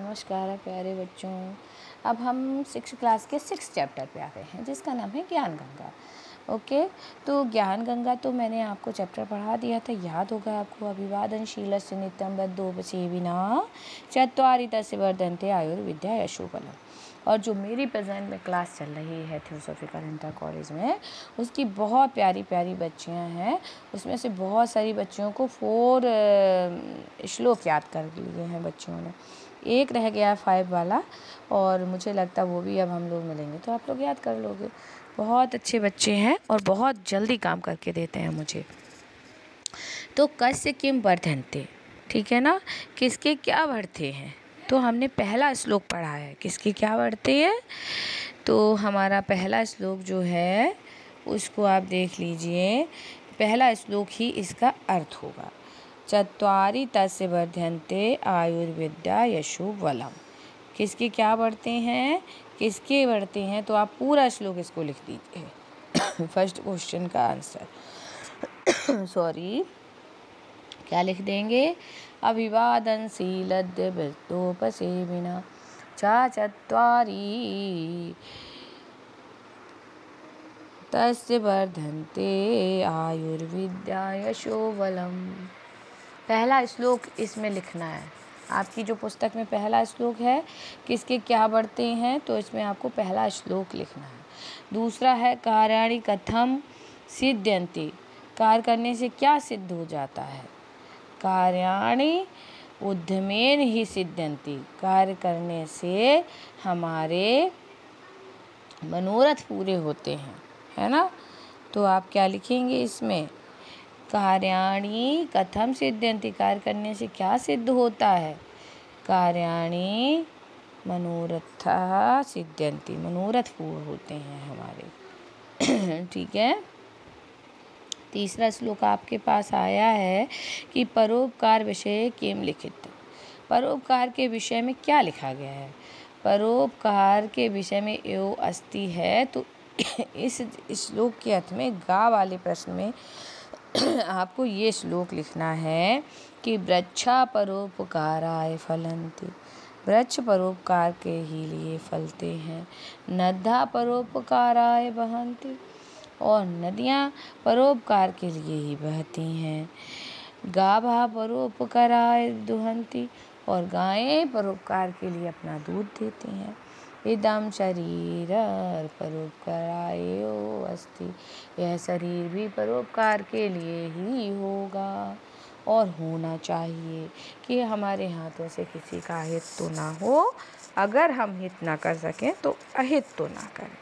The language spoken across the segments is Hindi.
नमस्कार प्यारे बच्चों। अब हम 6th क्लास के 6th चैप्टर पे आ गए हैं जिसका नाम है ज्ञान गंगा। ओके, तो ज्ञान गंगा तो मैंने आपको चैप्टर पढ़ा दिया था, याद होगा आपको। अभिवादनशीलस्य नित्यं बद्धोपसेविना चत्वारि तस्य वर्धन्ते आयुर्विद्या यशोबलम्। और जो मेरी प्रेजेंट में क्लास चल रही है थियोसॉफिकल इंटर कॉलेज में, उसकी बहुत प्यारी प्यारी बच्चियां हैं। उसमें से बहुत सारी बच्चियों को 4 श्लोक याद कर लिए हैं बच्चियों ने। एक रह गया 5 वाला, और मुझे लगता वो भी अब हम लोग मिलेंगे तो आप लोग याद कर लोगे। बहुत अच्छे बच्चे हैं और बहुत जल्दी काम करके देते हैं मुझे। तो कस्य किम वर्धन्ते, ठीक है ना, किसके क्या बढ़ते हैं। तो हमने पहला श्लोक पढ़ा है, किसके क्या बढ़ते हैं। तो हमारा पहला श्लोक जो है उसको आप देख लीजिए। पहला श्लोक ही इसका अर्थ होगा, चत्वारि तस्य वर्धन्ते आयुर्विद्या यशोबलम्। किसके क्या बढ़ते हैं, किसके बढ़ते हैं। तो आप पूरा श्लोक इसको लिख दीजिए। फर्स्ट क्वेश्चन का आंसर सॉरी क्या लिख देंगे, अभिवादनशीलस्य बद्धोपसेविना चत्वारि तस्य वर्धन्ते आयुर्विद्या यशोबलम्। पहला श्लोक इसमें लिखना है। आपकी जो पुस्तक में पहला श्लोक है किसके क्या बढ़ते हैं, तो इसमें आपको पहला श्लोक लिखना है। दूसरा है कार्याणि कथम सिद्ध्यन्ति, कार्य करने से क्या सिद्ध हो जाता है। कार्याणि उद्यमेन ही सिद्ध्यन्ति, कार्य करने से हमारे मनोरथ पूरे होते हैं, है ना। तो आप क्या लिखेंगे इसमें, कार्याणि कथम सिद्ध्यन्ति, कार्य करने से क्या सिद्ध होता है। कार्याणि मनोरथः सिद्ध्यन्ति, मनोरथ पूर्ण होते हैं हमारे। ठीक है। तीसरा श्लोक आपके पास आया है कि परोपकार विषय किम लिखित, परोपकार के विषय में क्या लिखा गया है। परोपकार के विषय में एवं अस्ति है, तो इस श्लोक के अर्थ में गा वाले प्रश्न में आपको ये श्लोक लिखना है कि वृक्षा परोपकाराय फलन्ति, वृक्ष परोपकार के ही लिए फलते हैं। नद्या परोपकाराय बहन्ति, और नदियाँ परोपकार के लिए ही बहती हैं। गाभा परोपकाराय दुहन्ति, और गायें परोपकार के लिए अपना दूध देती हैं। इदं शरीर परोपकाराय अस्ति, यह शरीर भी परोपकार के लिए ही होगा और होना चाहिए कि हमारे हाथों से किसी का हित तो ना हो। अगर हम हित ना कर सकें तो अहित तो ना करें,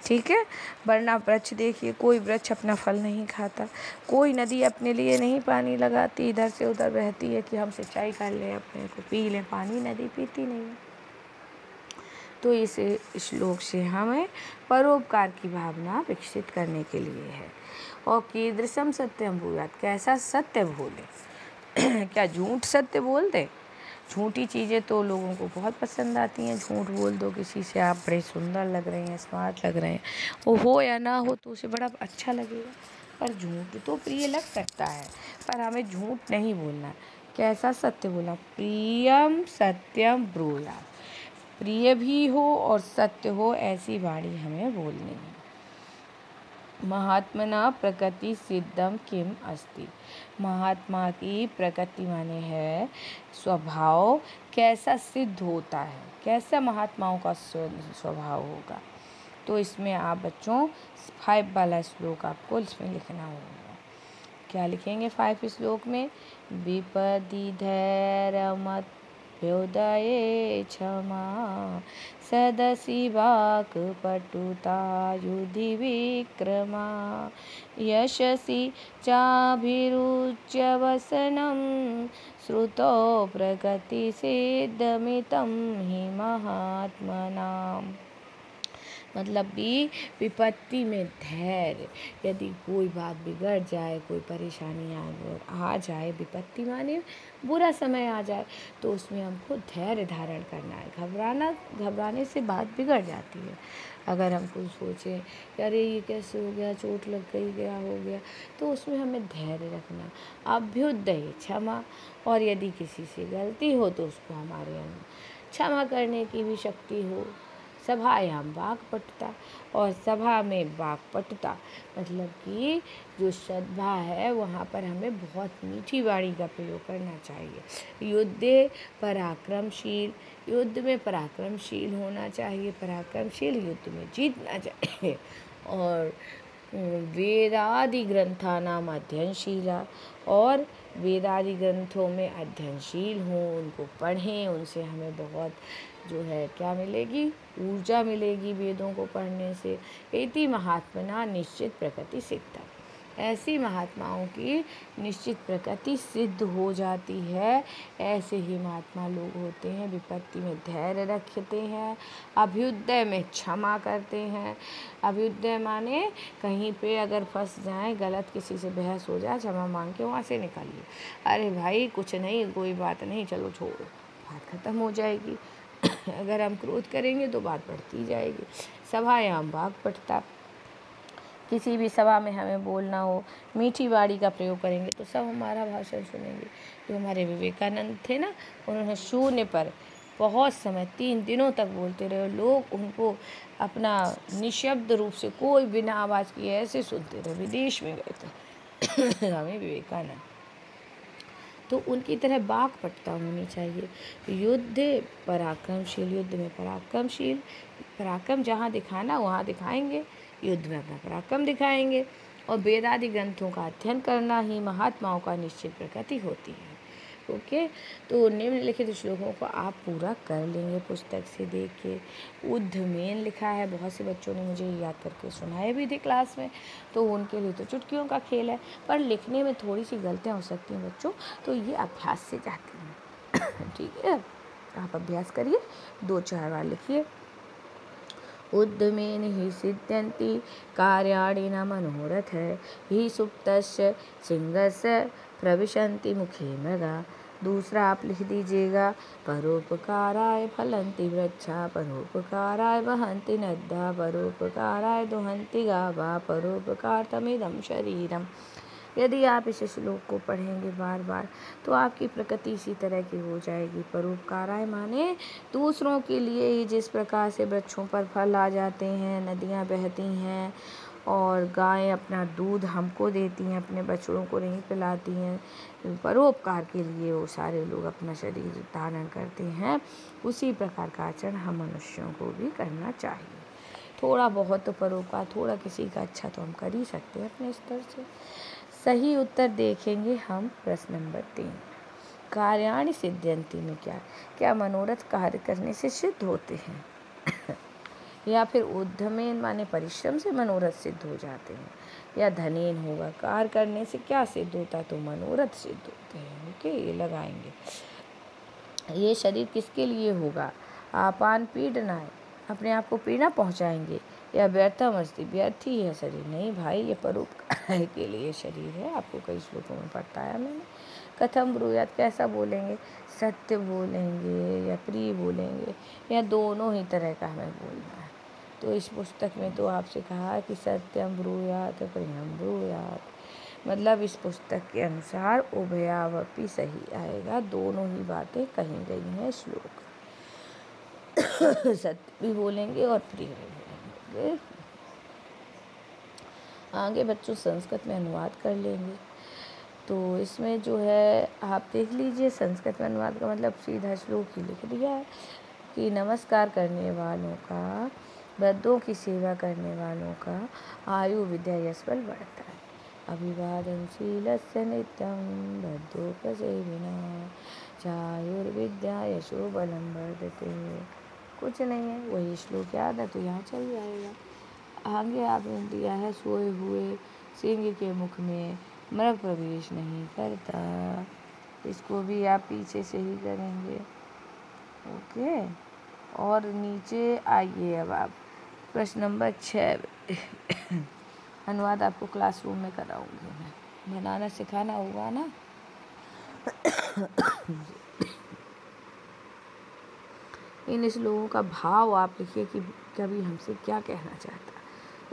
ठीक है। वरना वृक्ष देखिए, कोई वृक्ष अपना फल नहीं खाता, कोई नदी अपने लिए नहीं पानी लगाती, इधर से उधर बहती है कि हम सिंचाई कर लें, अपने को पी लें पानी, नदी पीती नहीं है। तो इस श्लोक से हमें परोपकार की भावना विकसित करने के लिए है। और कीदृशम सत्यम भूयात्, कैसा सत्य बोले। क्या झूठ सत्य बोल दे। झूठी चीज़ें तो लोगों को बहुत पसंद आती हैं। झूठ बोल दो किसी से, आप बड़े सुंदर लग रहे हैं, स्मार्ट लग रहे हैं, वो हो या ना हो तो उसे बड़ा अच्छा लगेगा। पर झूठ तो प्रिय लग सकता है, पर हमें झूठ नहीं बोलना। कैसा सत्य बोलना, प्रियम सत्यम ब्रूयात्, प्रिय भी हो और सत्य हो, ऐसी वाणी हमें बोलनी है। महात्मना प्रकृति सिद्धम किम अस्ति, महात्मा की प्रकृति माने है स्वभाव, कैसा सिद्ध होता है, कैसा महात्माओं का स्वभाव होगा। तो इसमें आप बच्चों 5 वाला श्लोक आपको इसमें लिखना होगा। क्या लिखेंगे 5 श्लोक में, विपदि धैर्यमत व्योदये क्षमा सदसि वाक् पटुता युधि विक्रमा यशसि चाभिरुच्य वसनं श्रुतो प्रगति सिद्धमितं हि महात्मनाम्। मतलब भी विपत्ति में धैर्य, यदि कोई बात बिगड़ जाए, कोई परेशानी आ जाए, विपत्ति माने बुरा समय आ जाए, तो उसमें हमको धैर्य धारण करना है। घबराने से बात बिगड़ जाती है। अगर हम कुछ सोचें अरे ये कैसे हो गया, चोट लग गई, क्या हो गया, तो उसमें हमें धैर्य रखना। अभ्युदय क्षमा, और यदि किसी से गलती हो तो उसको हमारे क्षमा करने की भी शक्ति हो। सभायाम वाक्पटुता, और सभा में वाक्पटुता मतलब कि जो सद्भा है वहाँ पर हमें बहुत मीठी वाणी का प्रयोग करना चाहिए। युद्धे पराक्रमशील, युद्ध में पराक्रमशील होना चाहिए, पराक्रमशील युद्ध में जीतना चाहिए। और वेदादि ग्रंथानाम अध्ययनशीला, और वेदादि ग्रंथों में अध्ययनशील हों, उनको पढ़ें, उनसे हमें बहुत जो है क्या मिलेगी, ऊर्जा मिलेगी वेदों को पढ़ने से। इति महात्मना निश्चित प्रकृति सिद्धा, ऐसी महात्माओं की निश्चित प्रकृति सिद्ध हो जाती है। ऐसे ही महात्मा लोग होते हैं, विपत्ति में धैर्य रखते हैं, अभ्युदय में क्षमा करते हैं। अभ्युदय माने कहीं पे अगर फंस जाएं, गलत किसी से बहस हो जाए, क्षमा मांग के वहाँ से निकालिए। अरे भाई कुछ नहीं, कोई बात नहीं, चलो छोड़ो, बात खत्म हो जाएगी। अगर हम क्रोध करेंगे तो बात बढ़ती जाएगी। सभायाम वाक्पटुता, किसी भी सभा में हमें बोलना हो, मीठी वाणी का प्रयोग करेंगे तो सब हमारा भाषण सुनेंगे। जो हमारे विवेकानंद थे ना, उन्होंने शून्य पर बहुत समय 3 दिनों तक बोलते रहे, लोग उनको अपना निशब्द रूप से कोई बिना आवाज़ किए ऐसे सुनते रहे। विदेश में गए थे स्वामी विवेकानंद, तो उनकी तरह वाक्पटुता होनी चाहिए। युद्ध पराक्रमशील, युद्ध में पराक्रमशील, पराक्रम जहाँ दिखाना वहाँ दिखाएंगे, युद्ध में अपना पराक्रम दिखाएंगे। और वेदादि ग्रंथों का अध्ययन करना ही महात्माओं का निश्चित प्रकृति होती है। ओके, तो निम्नलिखित श्लोकों को आप पूरा कर लेंगे पुस्तक से देख के। उद्धमेन लिखा है, बहुत से बच्चों ने मुझे याद करके सुनाए भी थे क्लास में, तो उनके लिए तो चुटकियों का खेल है, पर लिखने में थोड़ी सी गलतियाँ हो सकती हैं बच्चों, तो ये अभ्यास से जाती हैं। ठीक है, आप अभ्यास करिए, 2-4 बार लिखिए। उद्यमेन हि सिद्ध्यन्ति कार्याणि न मनोरथ, हि सुप्तस्य सिंहस्य प्रविशन्ति मुखे मृगा। दूसरा आप लिख दीजिएगा, परोपकाराय फलन्ति वृक्षा, परोपकाराय वहन्ति नद्या, परोपकाराय दुहन्ति गावा, परोपकारतमिदं शरीरम। यदि आप इस श्लोक को पढ़ेंगे बार बार तो आपकी प्रकृति इसी तरह की हो जाएगी। परोपकाराय माने दूसरों के लिए ही, जिस प्रकार से वृक्षों पर फल आ जाते हैं, नदियाँ बहती हैं और गायें अपना दूध हमको देती हैं, अपने बछड़ों को नहीं पिलाती हैं, परोपकार के लिए वो सारे लोग अपना शरीर धारण करते हैं, उसी प्रकार का आचरण हम मनुष्यों को भी करना चाहिए। थोड़ा बहुत तो परोपकार, थोड़ा किसी का अच्छा तो हम कर ही सकते हैं अपने स्तर से। सही उत्तर देखेंगे हम प्रश्न नंबर 3, कार्याणि सिद्ध्यन्ति में क्या मनोरथ कार्य करने से सिद्ध होते हैं? या फिर उद्यमेन माने परिश्रम से मनोरथ सिद्ध हो जाते हैं, या धनेन होगा, कार्य करने से क्या सिद्ध होता है? तो मनोरथ सिद्ध होते हैं। ओके, ये लगाएंगे। ये शरीर किसके लिए होगा? आपान पीड़नाय, अपने आप को पीड़ा पहुंचाएंगे, या व्यर्थमस्ति, व्यर्थ ही है शरीर? नहीं भाई, ये परोपकार के लिए शरीर है, आपको कई श्लोकों में बताया मैंने। कथम ब्रूयात, कैसा बोलेंगे? सत्य बोलेंगे या प्रिय बोलेंगे, या दोनों ही तरह का हमें बोलना है। तो इस पुस्तक में तो आपसे कहा कि सत्यम ब्रूयात प्रियम ब्रूयात, मतलब इस पुस्तक के अनुसार उभयावपि सही आएगा, दोनों ही बातें कही गई हैं श्लोक। सत्य भी बोलेंगे और प्रिय भी बोलेंगे। आगे बच्चों संस्कृत में अनुवाद कर लेंगे, तो इसमें जो है आप देख लीजिए, संस्कृत में अनुवाद का मतलब सीधा श्लोक ही लिख दिया है कि नमस्कार करने वालों का, वृद्धों की सेवा करने वालों का आयु विद्या यश बल बढ़ता है। अभिवादनशीलस्य नित्यं वृद्धोपसेविना चायुर्विद्या यशो बलं वर्धते। कुछ नहीं है, वही श्लोक याद है तो यहाँ चल जाएगा। आगे आपने दिया है, सोए हुए सिंह के मुख में मृग प्रवेश नहीं करता, इसको भी आप पीछे से ही करेंगे। ओके, और नीचे आइए अब आप प्रश्न नंबर 6 अनुवाद आपको क्लासरूम में कराऊंगी मैं, बनाना सिखाना होगा ना। इन श्लोकों का भाव आप लिखिए कि कभी हमसे क्या कहना चाहता है।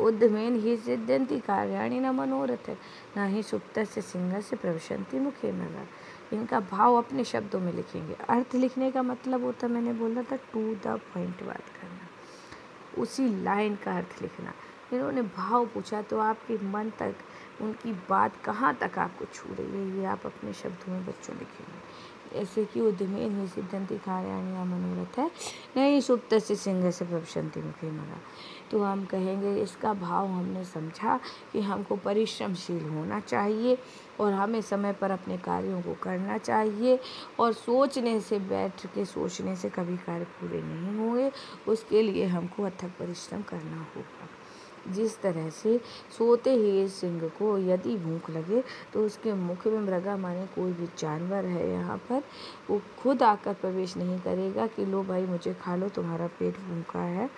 उद्यमेन हि सिद्ध्यन्ति कार्याणि न मनोरथ, न हि सुप्तस्य सिंहस्य प्रविशन्ति मुखे मृगा। इनका भाव अपने शब्दों में लिखेंगे। अर्थ लिखने का मतलब होता है, मैंने बोला था, टू द पॉइंट बात करना, उसी लाइन का अर्थ लिखना। इन्होंने भाव पूछा तो आपके मन तक उनकी बात कहाँ तक आपको छू रही है, ये आप अपने शब्दों में बच्चों लिखेंगे। ऐसे कि उद्यमेन हि सिद्धन्ति कार्याणि मनोरथ है नहीं सुप्तस्य सिंहस्य प्रविशन्ति मुखे मरा। तो हम कहेंगे इसका भाव हमने समझा कि हमको परिश्रमशील होना चाहिए और हमें समय पर अपने कार्यों को करना चाहिए, और सोचने से, बैठ के सोचने से कभी कार्य पूरे नहीं होंगे। उसके लिए हमको अथक परिश्रम करना होगा। जिस तरह से सोते ही सिंह को यदि भूख लगे तो उसके मुख में मृगा माने कोई भी जानवर है यहाँ पर, वो खुद आकर प्रवेश नहीं करेगा कि लो भाई मुझे खा लो, तुम्हारा पेट भूखा है।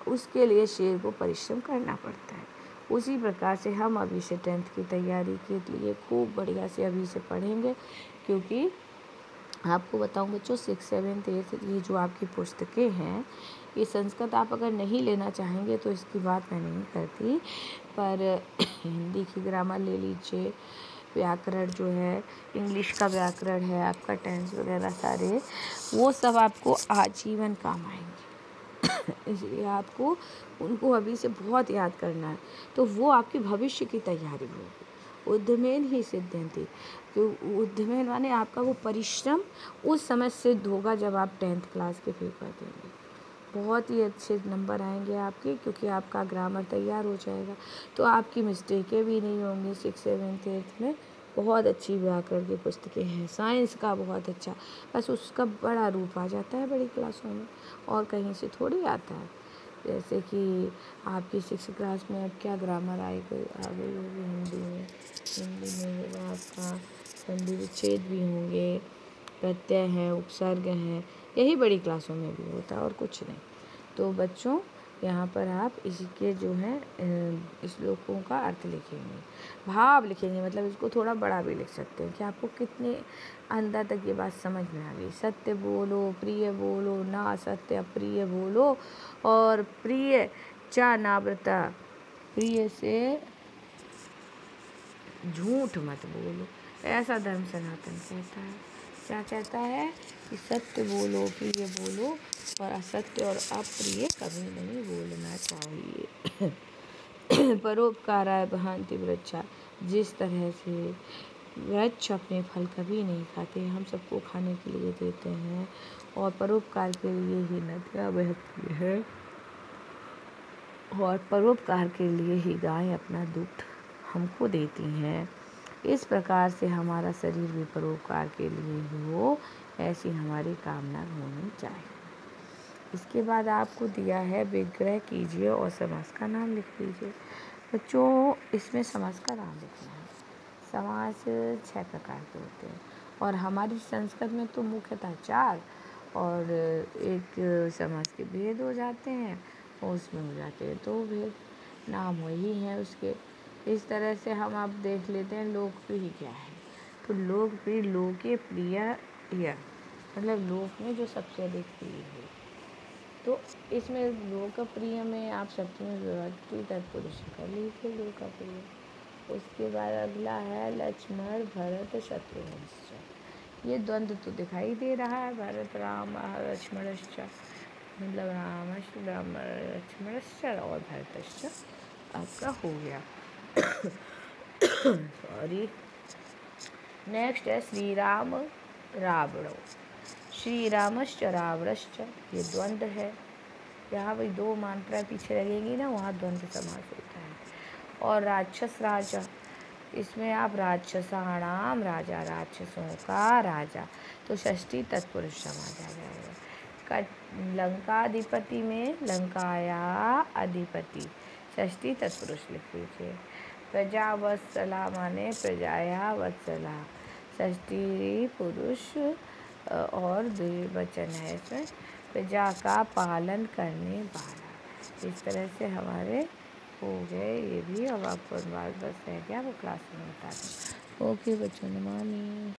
उसके लिए शेर को परिश्रम करना पड़ता है। उसी प्रकार से हम अभी से 10th की तैयारी के लिए खूब बढ़िया से अभी से पढ़ेंगे, क्योंकि आपको बताऊं बच्चों 6, 7, 8 ये जो आपकी पुस्तकें हैं, ये संस्कृत आप अगर नहीं लेना चाहेंगे तो इसकी बात मैं नहीं करती, पर हिंदी की ग्रामर ले लीजिए, व्याकरण जो है, इंग्लिश का व्याकरण है, आपका टेंस वगैरह सारे, वो सब आपको आजीवन काम आएंगे। इसलिए आपको उनको अभी से बहुत याद करना है, तो वो आपकी भविष्य की तैयारी होगी। उद्यमेन ही सिद्धन्ति, क्यों उद्यमेन माने आपका वो परिश्रम उस समय सिद्ध होगा जब आप 10th क्लास के पेपर देंगे। बहुत ही अच्छे नंबर आएंगे आपके, क्योंकि आपका ग्रामर तैयार हो जाएगा, तो आपकी मिस्टेकें भी नहीं होंगी। 6, 7, 8 में बहुत अच्छी व्याकरण की पुस्तकें हैं। साइंस का बहुत अच्छा, बस उसका बड़ा रूप आ जाता है बड़ी क्लासों में, और कहीं से थोड़ी आता है। जैसे कि आपकी 6th क्लास में अब क्या ग्रामर आ गई होगी हिंदी में। हिंदी में होगा आपका संधि विच्छेद भी होंगे, प्रत्यय हैं, उपसर्ग हैं, यही बड़ी क्लासों में भी होता है और कुछ नहीं। तो बच्चों यहाँ पर आप इसके जो है श्लोकों का अर्थ लिखेंगे, भाव लिखेंगे, मतलब इसको थोड़ा बड़ा भी लिख सकते हैं कि आपको कितने अंदर तक ये बात समझ में आ गई। सत्य बोलो, प्रिय बोलो, ना सत्य अप्रिय बोलो, और प्रिय चा नाव्रता, प्रिय से झूठ मत बोलो, ऐसा धर्म सनातन कहता है। क्या कहता है कि सत्य बोलो, प्रिय बोलो, और असत्य और अप्रिय कभी नहीं बोलना चाहिए। परोपकाराय बहान्ति वृक्षा, जिस तरह से वृक्ष अपने फल कभी नहीं खाते, हम सबको खाने के लिए देते हैं, और परोपकार के लिए ही नदियाँ बहती है, और परोपकार के लिए ही गाय अपना दूध हमको देती हैं। इस प्रकार से हमारा शरीर भी परोपकार के लिए ही हो, ऐसी हमारी कामना होनी चाहिए। इसके बाद आपको दिया है विग्रह कीजिए और समास का नाम लिख लीजिए। बच्चों इसमें समास का नाम लिखना है। समास 6 प्रकार के होते हैं, और हमारी संस्कृत में तो मुख्यतः 4, और एक समास के भेद हो जाते हैं, और उसमें हो जाते हैं 2 भेद, नाम वही हैं उसके। इस तरह से हम आप देख लेते हैं लोकप्रिय क्या है। तो लोकप्रिय, लोके प्रिय, मतलब लोक में जो सबसे अधिक प्रिय है। तो इसमें लोकप्रिय में आप शब्द में विभक्ति तत्पुरुष कर लीजिए, लोकप्रिय। उसके बाद अगला है लक्ष्मण भरत शत्रुघ्न। ये द्वंद्व तो दिखाई दे रहा है, भरत राम लक्ष्मणश्च, मतलब राम लक्ष्मणश्च और भरतश्च आपका हो गया। सॉरी। नेक्स्ट है श्री राम रावणो, श्री रामश्च रावणश्च, ये द्वंद्व है। यहाँ भाई 2 मात्रा पीछे लगेंगी ना, वहाँ द्वंद्व समास होता है। और राक्षस राजा, इसमें आप राक्षसाणाम राजा, राक्षसों का राजा, तो षष्ठी तत्पुरुष समास आ जाएगा। लंकाधिपति में लंकाया अधिपति, षष्ठी तत्पुरुष लिख लीजिए। प्रजा वत्सला माने प्रजाया वत्सला, षष्ठी पुरुष और द्विवचन है इसमें, प्रजा का पालन करने वाला। इस तरह से हमारे हो गए ये भी। अब आपको बात बस रह गया, वो क्लास में बता दें। ओके बच्चों, नमामि।